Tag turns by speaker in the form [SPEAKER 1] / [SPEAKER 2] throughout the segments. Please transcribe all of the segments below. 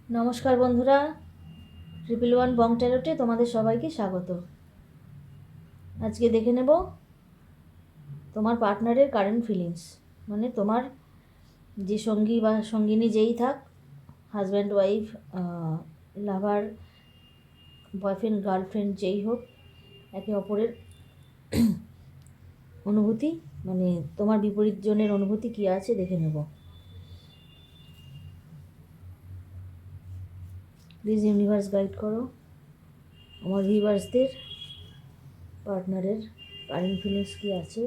[SPEAKER 1] নমস্কার বন্ধুরা, 111 বং ট্যারোটে তোমাদের সবাইকে স্বাগত। আজকে দেখে নেব তোমার পার্টনারের কারেন্ট ফিলিংস, মানে তোমার যে সঙ্গী বা সঙ্গিনী যেই থাক, হাজব্যান্ড ওয়াইফ, লাভার, বয়ফ্রেন্ড গার্লফ্রেন্ড যেই হোক, একে অপরের অনুভূতি, মানে তোমার বিপরীত জনের অনুভূতি কী আছে দেখে নেব। প্লিজ ইউনিভার্স গাইড করো আমার ভিউয়ার্সদের পার্টনারের কারেন্ট ফিলিংস কী আছে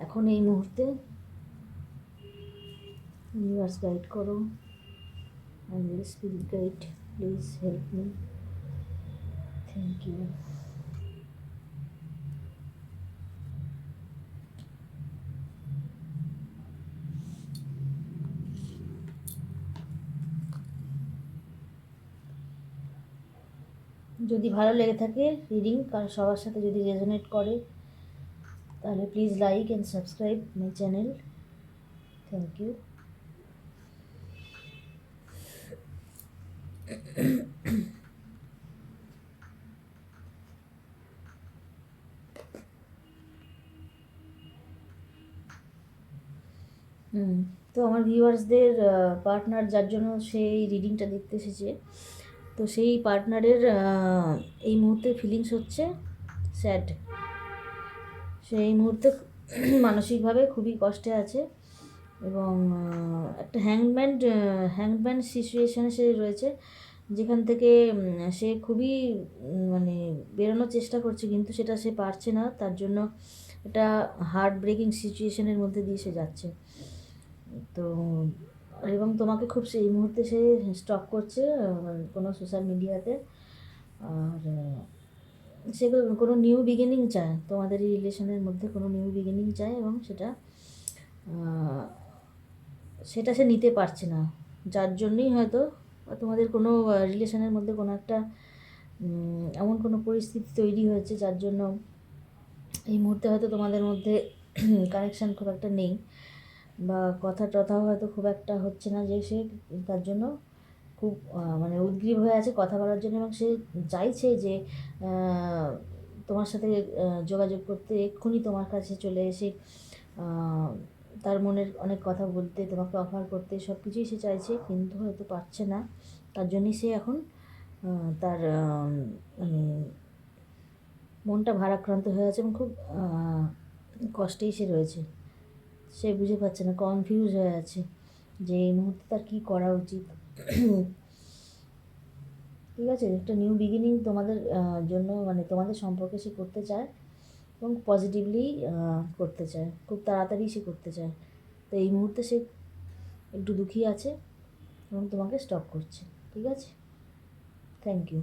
[SPEAKER 1] এখন এই মুহূর্তে। ইউনিভার্স গাইড করো, angel spirit guide, please help me, thank you. যদি ভালো লেগে থাকে রিডিং, কারণ সবার সাথে যদি রেজোনেট করে, তাহলে please like and subscribe my channel, thank you. তো আমার ভিউয়ার্সদের পার্টনার যার জন্য সেই রিডিংটা দেখতে এসেছে, তো সেই পার্টনারের এই মুহূর্তে ফিলিংস হচ্ছে স্যাড। সে এই মুহূর্তে মানসিকভাবে খুবই কষ্টে আছে এবং একটা হ্যাংম্যান সিচুয়েশানে সে রয়েছে, যেখান থেকে সে খুবই মানে বেরোনোর চেষ্টা করছে, কিন্তু সেটা সে পারছে না। তার জন্য একটা হার্ট ব্রেকিং সিচুয়েশানের মধ্যে দিয়ে সে যাচ্ছে। তো এবং তোমাকে খুব সেই মুহূর্তে সে স্টক করছে কোনো সোশ্যাল মিডিয়াতে। আর সে কোনো নিউ বিগিনিং চায়, তোমাদের এই রিলেশনের মধ্যে কোনো নিউ বিগিনিং চায়, এবং সেটা সে নিতে পারছে না। যার জন্যই হয়তো তোমাদের কোনো রিলেশনের মধ্যে কোনো একটা এমন কোনো পরিস্থিতি তৈরি হয়েছে যার জন্য এই মুহূর্তে হয়তো তোমাদের মধ্যে কানেকশান খুব একটা নেই, বা কথা টথাও হয়তো খুব একটা হচ্ছে না, যে সে তার জন্য খুব মানে উদ্গ্রীব হয়ে আছে কথা বলার জন্য, এবং সে চাইছে যে তোমার সাথে যোগাযোগ করতে, এক্ষুনি তোমার কাছে চলে এসে তার মনের অনেক কথা বলতে, তোমাকে অফার করতে, সব কিছুই সে চাইছে, কিন্তু হয়তো পারছে না। তার জন্যই সে এখন তার মানে মনটা ভারাক্রান্ত হয়ে আছে এবং খুব কষ্টেই সে রয়েছে। সে বুঝে পাচ্ছে না, কনফিউজ হয়ে আছে যে এই মুহূর্তে তার কী করা উচিত। ঠিক আছে, একটা নিউ বিগিনিং তোমাদের জন্য, মানে তোমাদের সম্পর্কে সে করতে চায় এবং পজিটিভলি করতে চায়, খুব তাড়াতাড়ি সে করতে চায়। তো এই মুহূর্তে সে একটু দুঃখী আছে এবং তোমাকে স্টপ করছে। ঠিক আছে, থ্যাংক ইউ।